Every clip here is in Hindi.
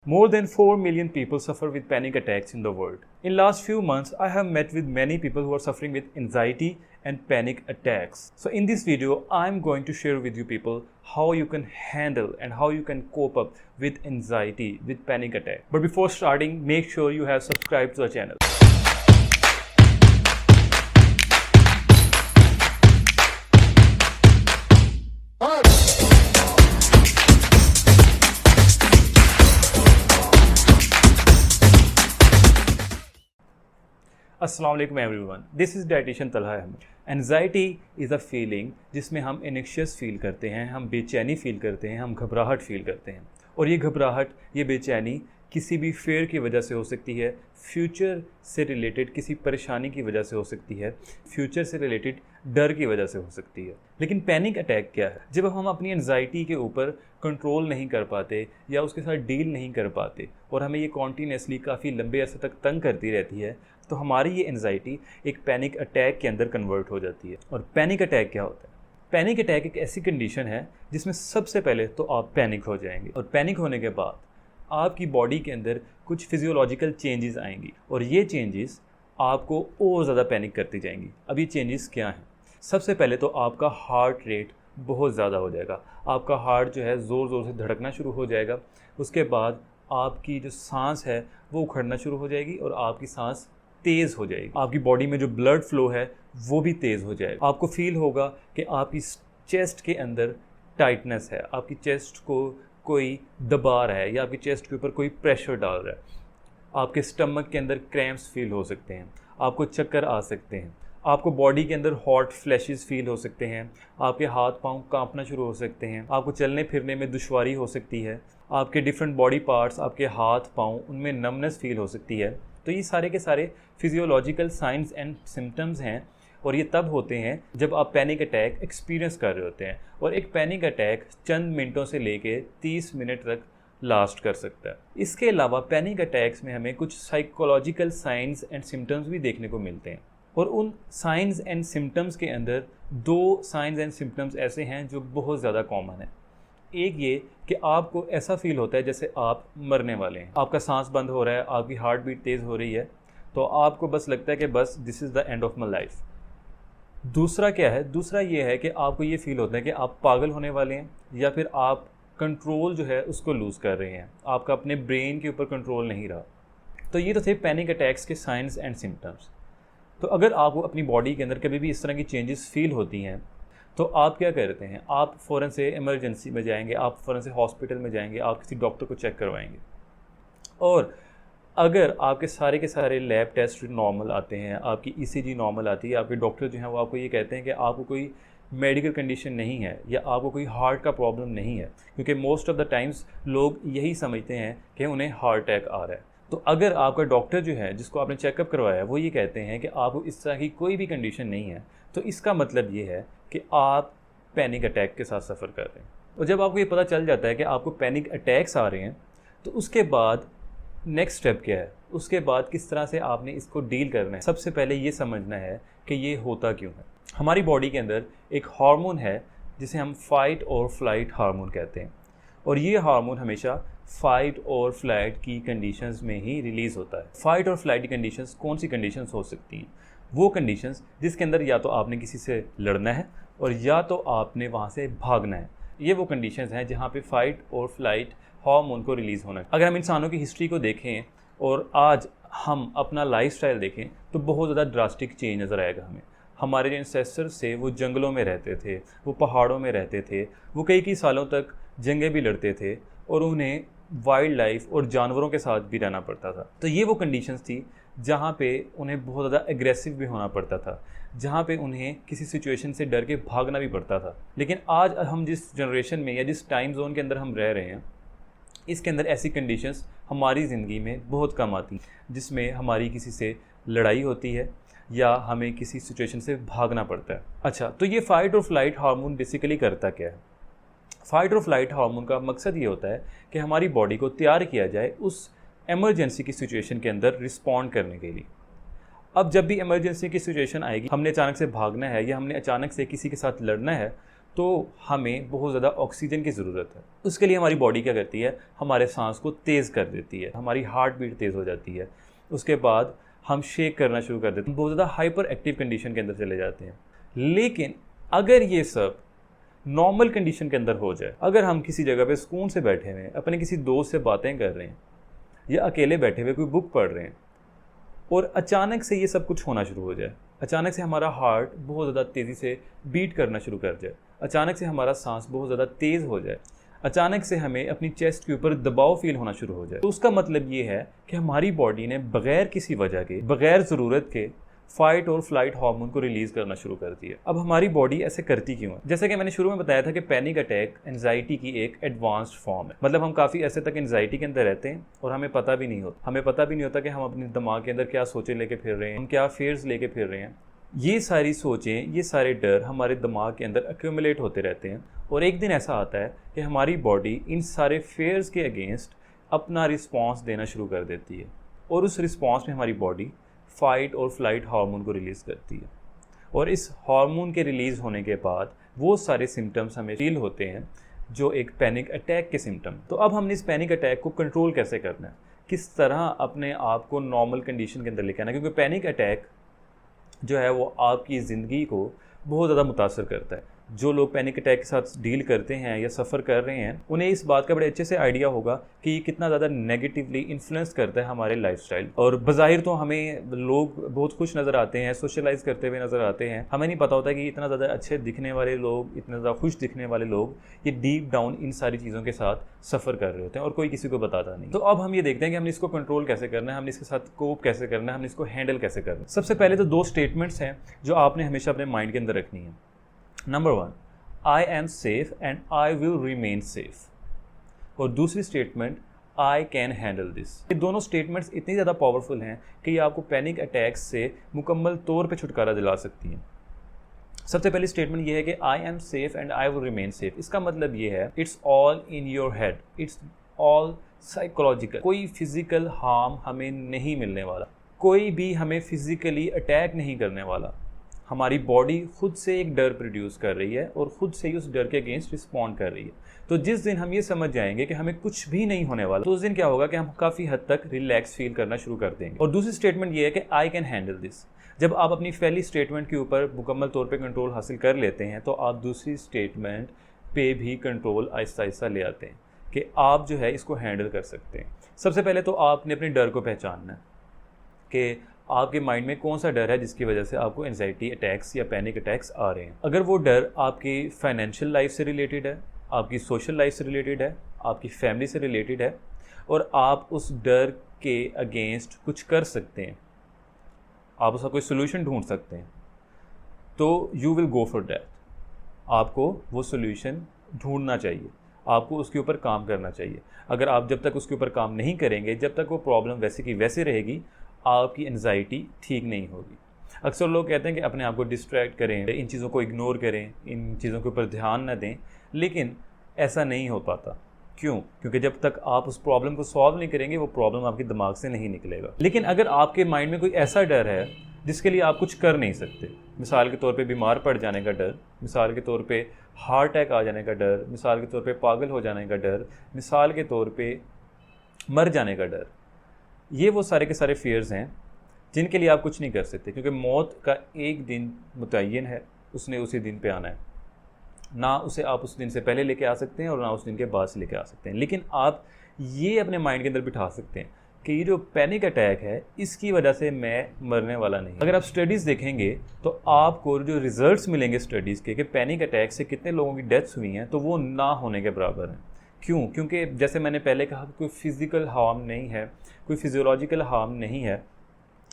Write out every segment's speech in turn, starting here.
More than 4 million people suffer with panic attacks in the world. In last few months, I have met with many people who are suffering with anxiety and panic attacks. So in this video, I'm going to share with you people how you can handle and how you can cope up with anxiety, with panic attack. But before starting, make sure you have subscribed to the channel. अस्सलाम वालेकुम everyone, this is dietitian Talha Ahmed. Anxiety is a feeling जिसमें हम एनेक्शियस फील करते हैं, हम बेचैनी फील करते हैं, हम घबराहट फील करते हैं। और ये घबराहट, ये बेचैनी किसी भी फेयर की वजह से हो सकती है, फ्यूचर से रिलेटेड किसी परेशानी की वजह से हो सकती है, फ्यूचर से रिलेटेड डर की वजह से हो सकती है। लेकिन पैनिक अटैक क्या है? जब हम अपनी एनजाइटी के ऊपर कंट्रोल नहीं कर पाते या उसके साथ डील नहीं कर पाते और हमें ये कॉन्टीन्यूसली काफ़ी लंबे अरसे तक तंग करती रहती है, तो हमारी ये एनजाइटी एक पैनिक अटैक के अंदर कन्वर्ट हो जाती है। और पैनिक अटैक क्या होता है? पैनिक अटैक एक ऐसी कंडीशन है जिसमें सबसे पहले तो आप पैनिक हो जाएंगे और पैनिक होने के बाद आपकी बॉडी के अंदर कुछ फिजियोलॉजिकल चेंजेस आएंगी और ये चेंजेस आपको और ज़्यादा पैनिक करती जाएंगी। अब ये चेंजेस क्या हैं? सबसे पहले तो आपका हार्ट रेट बहुत ज़्यादा हो जाएगा, आपका हार्ट जो है ज़ोर ज़ोर से धड़कना शुरू हो जाएगा। उसके बाद आपकी जो सांस है वो उखड़ना शुरू हो जाएगी और आपकी सांस तेज़ हो जाएगी। आपकी बॉडी में जो ब्लड फ्लो है वो भी तेज़ हो जाएगा। आपको फील होगा कि आपकी चेस्ट के अंदर टाइटनेस है, आपकी चेस्ट को कोई दबा रहा है या आपकी चेस्ट के ऊपर कोई प्रेशर डाल रहा है। आपके स्टमक के अंदर क्रैम्प्स फील हो सकते हैं, आपको चक्कर आ सकते हैं, आपको बॉडी के अंदर हॉट फ्लैशेस फील हो सकते हैं, आपके हाथ पांव कांपना शुरू हो सकते हैं, आपको चलने फिरने में दुश्वारी हो सकती है, आपके डिफरेंट बॉडी पार्ट्स, आपके हाथ पांव, उनमें नमनेस फील हो सकती है। तो ये सारे के सारे फिजियोलॉजिकल साइंस एंड सिम्टम्स हैं और ये तब होते हैं जब आप पैनिक अटैक एक्सपीरियंस कर रहे होते हैं। और एक पैनिक अटैक चंद मिनटों से लेके 30 मिनट तक लास्ट कर सकता है। इसके अलावा पैनिक अटैक्स में हमें कुछ साइकोलॉजिकल साइंस एंड सिम्टम्स भी देखने को मिलते हैं और उन साइंस एंड सिम्टम्स के अंदर 2 साइंस एंड सिम्टम्स ऐसे हैं जो बहुत ज़्यादा कॉमन है। एक ये कि आपको ऐसा फील होता है जैसे आप मरने वाले हैं, आपका सांस बंद हो रहा है, आपकी हार्ट बीट तेज़ हो रही है, तो आपको बस लगता है कि बस this is the end of my life. दूसरा क्या है? दूसरा ये है कि आपको ये फील होता है कि आप पागल होने वाले हैं या फिर आप कंट्रोल जो है उसको लूज़ कर रहे हैं, आपका अपने ब्रेन के ऊपर कंट्रोल नहीं रहा। तो ये तो थे पैनिक अटैक्स के साइंस एंड सिम्टम्स। तो अगर आपको अपनी बॉडी के अंदर कभी भी इस तरह की चेंजेस फील होती हैं तो आप क्या करते हैं? आप फ़ौरन से इमरजेंसी में जाएंगे, आप फ़ौरन से हॉस्पिटल में जाएंगे, आप किसी डॉक्टर को चेक करवाएंगे। और अगर आपके सारे के सारे लैब टेस्ट नॉर्मल आते हैं, आपकी ईसीजी नॉर्मल आती है, आपके डॉक्टर जो हैं वो आपको ये कहते हैं कि आपको कोई मेडिकल कंडीशन नहीं है या आपको कोई हार्ट का प्रॉब्लम नहीं है, क्योंकि मोस्ट ऑफ द टाइम्स लोग यही समझते हैं कि उन्हें हार्ट अटैक आ रहा है। तो अगर आपका डॉक्टर जो है जिसको आपने चेकअप करवाया है वो ये कहते हैं कि आपको इस तरह की कोई भी कंडीशन नहीं है, तो इसका मतलब ये है कि आप पैनिक अटैक के साथ सफ़र कर रहे हैं। और जब आपको ये पता चल जाता है कि आपको पैनिक अटैक्स आ रहे हैं तो उसके बाद नेक्स्ट स्टेप क्या है? उसके बाद किस तरह से आपने इसको डील करना है? सबसे पहले ये समझना है कि ये होता क्यों है। हमारी बॉडी के अंदर एक हार्मोन है जिसे हम फाइट और फ्लाइट हार्मोन कहते हैं और ये हार्मोन हमेशा फाइट और फ्लाइट की कंडीशंस में ही रिलीज़ होता है। फाइट और फ्लाइट की कंडीशंस कौन सी कंडीशंस हो सकती हैं? वो कंडीशंस जिसके अंदर या तो आपने किसी से लड़ना है और या तो आपने वहाँ से भागना है। ये वो कंडीशंस हैं जहाँ पे फाइट और फ्लाइट हार्मोन को रिलीज़ होना है। अगर हम इंसानों की हिस्ट्री को देखें और आज हम अपना लाइफस्टाइल देखें तो बहुत ज़्यादा ड्रास्टिक चेंज नज़र आएगा हमें। हमारे जो एंसेस्टर्स थे वो जंगलों में रहते थे, वो पहाड़ों में रहते थे, वो कई सालों तक जंगें भी लड़ते थे और उन्हें वाइल्ड लाइफ और जानवरों के साथ भी रहना पड़ता था। तो ये वो कंडीशंस थी जहाँ पे उन्हें बहुत ज़्यादा एग्रेसिव भी होना पड़ता था, जहाँ पे उन्हें किसी सिचुएशन से डर के भागना भी पड़ता था। लेकिन आज हम जिस जनरेशन में या जिस टाइम जोन के अंदर हम रह रहे हैं, इसके अंदर ऐसी कंडीशंस हमारी ज़िंदगी में बहुत कम आती हैं जिसमें हमारी किसी से लड़ाई होती है या हमें किसी सिचुएशन से भागना पड़ता है। अच्छा, तो ये फ़ाइट और फ्लाइट हार्मोन बेसिकली करता क्या है? फ़ाइट और फ्लाइट हार्मोन का मकसद ये होता है कि हमारी बॉडी को तैयार किया जाए उस इमरजेंसी की सिचुएशन के अंदर रिस्पॉन्ड करने के लिए। अब जब भी इमरजेंसी की सिचुएशन आएगी, हमने अचानक से भागना है या हमने अचानक से किसी के साथ लड़ना है, तो हमें बहुत ज़्यादा ऑक्सीजन की ज़रूरत है। उसके लिए हमारी बॉडी क्या करती है, हमारे सांस को तेज़ कर देती है, हमारी हार्ट बीट तेज़ हो जाती है। उसके बाद हम शेक करना शुरू कर देते हैं, बहुत ज़्यादा हाइपर एक्टिव कंडीशन के अंदर चले जाते हैं। लेकिन अगर ये सब नॉर्मल कंडीशन के अंदर हो जाए, अगर हम किसी जगह पे सुकून से बैठे हुए हैं, अपने किसी दोस्त से बातें कर रहे हैं या अकेले बैठे हुए कोई बुक पढ़ रहे हैं और अचानक से ये सब कुछ होना शुरू हो जाए, अचानक से हमारा हार्ट बहुत ज़्यादा तेज़ी से बीट करना शुरू कर जाए, अचानक से हमारा सांस बहुत ज़्यादा तेज़ हो जाए, अचानक से हमें अपनी चेस्ट के ऊपर दबाव फील होना शुरू हो जाए, तो उसका मतलब ये है कि हमारी बॉडी ने बगैर किसी वजह के, बगैर ज़रूरत के फाइट और फ्लाइट हार्मोन को रिलीज़ करना शुरू कर दिया। अब हमारी बॉडी ऐसे करती क्यों है? जैसे कि मैंने शुरू में बताया था कि पैनिक अटैक एंजाइटी की एक एडवांस्ड फॉर्म है। मतलब हम काफ़ी ऐसे तक एंजाइटी के अंदर रहते हैं और हमें पता भी नहीं होता, कि हम अपने दिमाग के अंदर क्या सोचें लेके फिर रहे हैं, हम क्या फेयर्स लेके फिर रहे हैं। ये सारी सोचें, ये सारे डर हमारे दिमाग के अंदर एक्यूमुलेट होते रहते हैं और एक दिन ऐसा आता है कि हमारी बॉडी इन सारे फेयर्स के अगेंस्ट अपना रिस्पॉन्स देना शुरू कर देती है और उस रिस्पॉन्स में हमारी बॉडी फाइट और फ्लाइट हार्मोन को रिलीज़ करती है और इस हार्मोन के रिलीज़ होने के बाद वो सारे सिम्टम्स हमें फील होते हैं जो एक पैनिक अटैक के सिम्टम। तो अब हमने इस पैनिक अटैक को कंट्रोल कैसे करना है, किस तरह अपने आप को नॉर्मल कंडीशन के अंदर लेके आना है, क्योंकि पैनिक अटैक जो है वो आपकी ज़िंदगी को बहुत ज़्यादा मुतासर करता है। जो लोग पैनिक अटैक के साथ डील करते हैं या सफ़र कर रहे हैं, उन्हें इस बात का बड़े अच्छे से आइडिया होगा कि ये कितना ज़्यादा नेगेटिवली इन्फ्लुएंस करता है हमारे लाइफस्टाइल। और बज़ाहिर तो हमें लोग बहुत खुश नज़र आते हैं, सोशलाइज करते हुए नज़र आते हैं, हमें नहीं पता होता कि इतना ज़्यादा अच्छे दिखने वाले लोग, इतने ज़्यादा खुश दिखने वाले लोग ये डीप डाउन इन सारी चीज़ों के साथ सफ़र कर रहे होते हैं और कोई किसी को बताता नहीं। तो अब हम ये देखते हैं कि हमने इसको कंट्रोल कैसे करना है, हमने इसके साथ कोप कैसे करना है, हमने इसको हैंडल कैसे करना है। सबसे पहले तो 2 स्टेटमेंट्स हैं जो आपने हमेशा अपने माइंड के अंदर रखनी है। Number 1, I am safe and I will remain safe। और दूसरी statement, I can handle this। ये दोनों स्टेटमेंट्स इतनी ज़्यादा पावरफुल हैं कि ये आपको पैनिक अटैक्स से मुकम्मल तौर पे छुटकारा दिला सकती हैं। सबसे पहली स्टेटमेंट ये है कि I am safe and I will remain safe। इसका मतलब ये है it's all in your head, it's all psychological. कोई फिज़िकल हार्म हमें नहीं मिलने वाला, कोई भी हमें फिज़िकली अटैक नहीं करने वाला। हमारी बॉडी खुद से एक डर प्रोड्यूस कर रही है और ख़ुद से ही उस डर के अगेंस्ट रिस्पॉन्ड कर रही है। तो जिस दिन हम ये समझ जाएंगे कि हमें कुछ भी नहीं होने वाला, तो उस दिन क्या होगा कि हम काफ़ी हद तक रिलैक्स फील करना शुरू कर देंगे। और दूसरी स्टेटमेंट ये है कि आई कैन हैंडल दिस। जब आप अपनी पहली स्टेटमेंट के ऊपर मुकम्मल तौर पे कंट्रोल हासिल कर लेते हैं तो आप दूसरी स्टेटमेंट पे भी कंट्रोल आहिस्ता आहिस्ता ले आते हैं कि आप जो है इसको हैंडल कर सकते हैं। सबसे पहले तो आपने अपने डर को पहचानना है कि आपके माइंड में कौन सा डर है जिसकी वजह से आपको एंजाइटी अटैक्स या पैनिक अटैक्स आ रहे हैं। अगर वो डर आपकी फाइनेंशियल लाइफ से रिलेटेड है, आपकी सोशल लाइफ से रिलेटेड है, आपकी फैमिली से रिलेटेड है और आप उस डर के अगेंस्ट कुछ कर सकते हैं, आप उसका कोई सोल्यूशन ढूंढ सकते हैं, तो you will go for that. आपको वो सोल्यूशन ढूंढना चाहिए, आपको उसके ऊपर काम करना चाहिए। अगर आप जब तक उसके ऊपर काम नहीं करेंगे, जब तक वो प्रॉब्लम वैसे की वैसे रहेगी, आपकी एंजाइटी ठीक नहीं होगी। अक्सर लोग कहते हैं कि अपने आप को डिस्ट्रैक्ट करें, इन चीज़ों को इग्नोर करें, इन चीज़ों के ऊपर ध्यान न दें, लेकिन ऐसा नहीं हो पाता। क्यों? क्योंकि जब तक आप उस प्रॉब्लम को सॉल्व नहीं करेंगे, वो प्रॉब्लम आपके दिमाग से नहीं निकलेगा। लेकिन अगर आपके माइंड में कोई ऐसा डर है जिसके लिए आप कुछ कर नहीं सकते, मिसाल के तौर पे बीमार पड़ जाने का डर, मिसाल के तौर पे हार्ट अटैक आ जाने का डर, मिसाल के तौर पे पागल हो जाने का डर, मिसाल के तौर पे मर जाने का डर, ये वो सारे के सारे फियर्स हैं जिनके लिए आप कुछ नहीं कर सकते, क्योंकि मौत का एक दिन मुतय्यन है, उसने उसी दिन पे आना है। ना उसे आप उस दिन से पहले लेके आ सकते हैं और ना उस दिन के बाद से लेके आ सकते हैं। लेकिन आप ये अपने माइंड के अंदर बिठा सकते हैं कि ये जो पैनिक अटैक है, इसकी वजह से मैं मरने वाला नहीं। अगर आप स्टडीज़ देखेंगे तो आपको जो रिजल्ट्स मिलेंगे स्टडीज़ के कि पैनिक अटैक से कितने लोगों की डेथ्स हुई हैं, तो वो ना होने के बराबर हैं। क्यों? क्योंकि जैसे मैंने पहले कहा कि कोई फिज़िकल हार्म नहीं है, कोई फिजियोलॉजिकल हार्म नहीं है,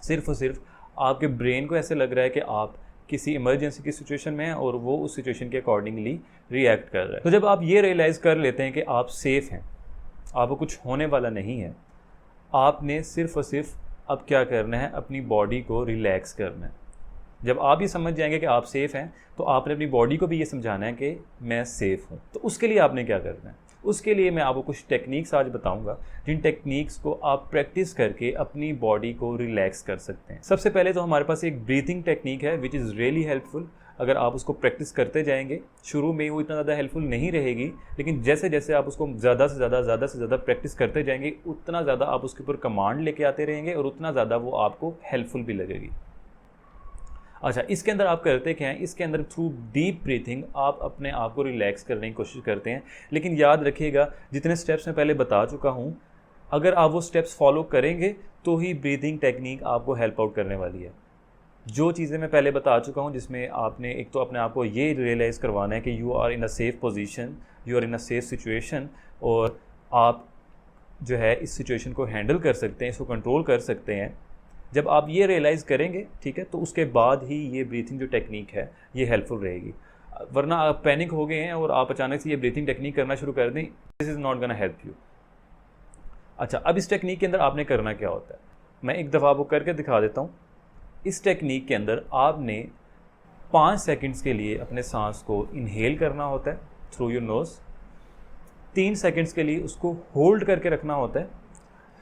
सिर्फ और सिर्फ आपके ब्रेन को ऐसे लग रहा है कि आप किसी इमरजेंसी की सिचुएशन में हैं और वो उस सिचुएशन के अकॉर्डिंगली रिएक्ट कर रहा है। तो जब आप ये रियलाइज़ कर लेते हैं कि आप सेफ़ हैं, आपको कुछ होने वाला नहीं है, आपने सिर्फ और सिर्फ अब क्या करना है, अपनी बॉडी को रिलैक्स करना है। जब आप ये समझ जाएंगे कि आप सेफ़ हैं, तो आपने अपनी बॉडी को भी ये समझाना है कि मैं सेफ़ हूँ। तो उसके लिए आपने क्या करना है? उसके लिए मैं आपको कुछ टेक्निक्स आज बताऊंगा, जिन टेक्निक्स को आप प्रैक्टिस करके अपनी बॉडी को रिलैक्स कर सकते हैं। सबसे पहले तो हमारे पास एक ब्रीथिंग टेक्निक है विच इज़ रियली हेल्पफुल। अगर आप उसको प्रैक्टिस करते जाएंगे, शुरू में वो इतना ज़्यादा हेल्पफुल नहीं रहेगी, लेकिन जैसे जैसे आप उसको ज़्यादा से ज़्यादा प्रैक्टिस करते जाएंगे, उतना ज़्यादा आप उसके ऊपर कमांड लेके आते रहेंगे और उतना ज़्यादा वो आपको हेल्पफुल भी लगेगी। अच्छा, इसके अंदर आप करते क्या हैं, इसके अंदर थ्रू डीप ब्रीथिंग आप अपने आप को रिलैक्स करने की कोशिश करते हैं। लेकिन याद रखिएगा, जितने स्टेप्स मैं पहले बता चुका हूँ, अगर आप वो स्टेप्स फॉलो करेंगे तो ही ब्रीदिंग टेक्निक आपको हेल्प आउट करने वाली है। जो चीज़ें मैं पहले बता चुका हूँ, जिसमें आपने एक तो अपने आप को ये रियलाइज़ करवाना है कि you are in a safe position, you are in a safe situation, और आप जो है इस सिचुएशन को हैंडल कर सकते हैं, इसको कंट्रोल कर सकते हैं। जब आप ये रियलाइज़ करेंगे, ठीक है, तो उसके बाद ही ये ब्रीथिंग जो टेक्निक है ये हेल्पफुल रहेगी। वरना आप पैनिक हो गए हैं और आप अचानक से ये ब्रीथिंग टेक्निक करना शुरू कर दें, this is not gonna help you. अच्छा, अब इस टेक्निक के अंदर आपने करना क्या होता है, मैं एक दफ़ा आपको करके दिखा देता हूँ। इस टेक्निक के अंदर आपने 5 सेकंड्स के लिए अपने सांस को इनहेल करना होता है थ्रू योर नोज़, 3 सेकंड्स के लिए उसको होल्ड करके रखना होता है,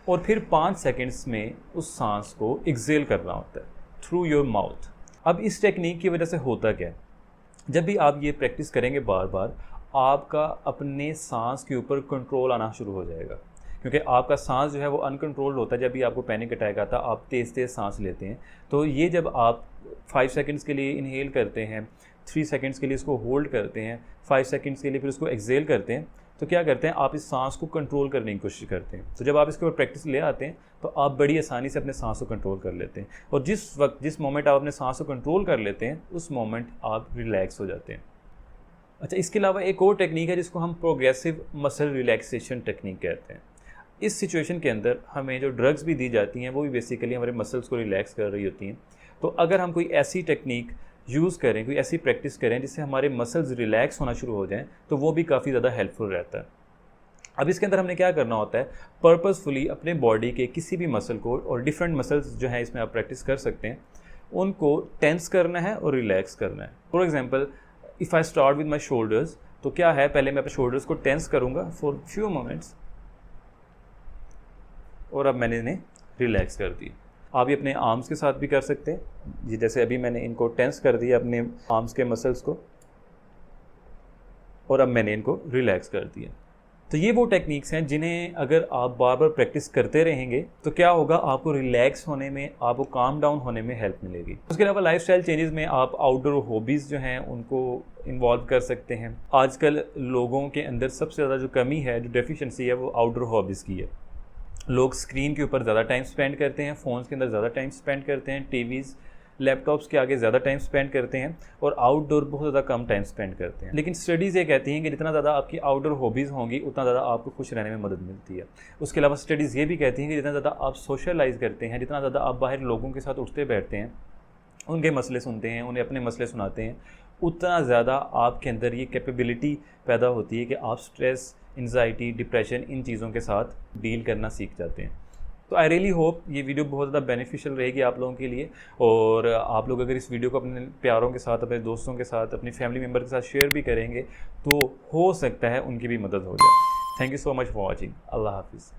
और फिर 5 सेकंड्स में उस सांस को एक्सेल करना होता है थ्रू योर माउथ। अब इस टेक्निक की वजह से होता क्या है, जब भी आप ये प्रैक्टिस करेंगे बार बार, आपका अपने सांस के ऊपर कंट्रोल आना शुरू हो जाएगा। क्योंकि आपका सांस जो है वो अनकंट्रोल्ड होता है। जब भी आपको पैनिक अटैक आता है, आप तेज़ तेज़ सांस लेते हैं, तो ये जब आप 5 सेकंड्स के लिए इनहेल करते हैं, 3 सेकंड्स के लिए इसको होल्ड करते हैं, 5 सेकंड्स के लिए फिर उसको एक्सेल करते हैं, तो क्या करते हैं, आप इस सांस को कंट्रोल करने की कोशिश करते हैं। तो जब आप इसके ऊपर प्रैक्टिस ले आते हैं तो आप बड़ी आसानी से अपने सांस को कंट्रोल कर लेते हैं, और जिस मोमेंट आप अपने सांस को कंट्रोल कर लेते हैं, उस मोमेंट आप रिलैक्स हो जाते हैं। अच्छा, इसके अलावा एक और टेक्निक है जिसको हम प्रोग्रेसिव मसल रिलैक्सेशन टेक्निक कहते हैं। इस सिचुएशन के अंदर हमें जो ड्रग्स भी दी जाती हैं वो भी बेसिकली हमारे मसल्स को रिलैक्स कर रही होती हैं। तो अगर हम कोई ऐसी टेक्निक यूज़ करें, कोई ऐसी प्रैक्टिस करें जिससे हमारे मसल्स रिलैक्स होना शुरू हो जाएं, तो वो भी काफ़ी ज़्यादा हेल्पफुल रहता है। अब इसके अंदर हमने क्या करना होता है, पर्पसफुली अपने बॉडी के किसी भी मसल को, और डिफरेंट मसल्स जो हैं इसमें आप प्रैक्टिस कर सकते हैं, उनको टेंस करना है और रिलैक्स करना है। For example, if I start with my shoulders, तो क्या है, पहले मैं अपने शोल्डर्स को टेंस करूँगा फॉर फ्यू मोमेंट्स, और अब मैंने इन्हें रिलैक्स कर दिया। आप ये अपने आर्म्स के साथ भी कर सकते हैं, जैसे अभी मैंने इनको टेंस कर दिया अपने आर्म्स के मसल्स को, और अब मैंने इनको रिलैक्स कर दिया। तो ये वो टेक्निक्स हैं जिन्हें अगर आप बार बार प्रैक्टिस करते रहेंगे तो क्या होगा, आपको रिलैक्स होने में, आपको काम डाउन होने में हेल्प मिलेगी। उसके अलावा लाइफस्टाइल चेंजेस में आप आउटडोर हॉबीज़ जो हैं उनको इन्वॉल्व कर सकते हैं। आजकल लोगों के अंदर सबसे ज़्यादा जो कमी है, जो डेफिशिएंसी है, वो आउटडोर हॉबीज़ की है। लोग स्क्रीन के ऊपर ज़्यादा टाइम स्पेंड करते हैं, फ़ोन्स के अंदर ज़्यादा टाइम स्पेंड करते हैं, टीवीज़ लैपटॉप्स के आगे ज़्यादा टाइम स्पेंड करते हैं, और आउटडोर बहुत ज़्यादा कम टाइम स्पेंड करते हैं। लेकिन स्टडीज़ ये कहती हैं कि जितना ज़्यादा आपकी आउटडोर हॉबीज़ होंगी, उतना ज़्यादा आपको खुश रहने में मदद मिलती है। उसके अलावा स्टडीज़ ये भी कहती हैं कि जितना ज़्यादा आप सोशलाइज़ करते हैं, जितना ज़्यादा आप बाहर लोगों के साथ उठते बैठते हैं, उनके मसले सुनते हैं, उन्हें अपने मसले सुनाते हैं, उतना ज़्यादा आपके अंदर ये कैपेबिलिटी पैदा होती है कि आप स्ट्रेस, एंजाइटी, डिप्रेशन, इन चीज़ों के साथ डील करना सीख जाते हैं। तो आई रियली होप ये वीडियो बहुत ज़्यादा बेनिफिशियल रहेगी आप लोगों के लिए, और आप लोग अगर इस वीडियो को अपने प्यारों के साथ, अपने दोस्तों के साथ, अपनी फैमिली मेम्बर के साथ शेयर भी करेंगे, तो हो सकता है उनकी भी मदद हो जाए। Thank you so much for watching. अल्लाह हाफिज़।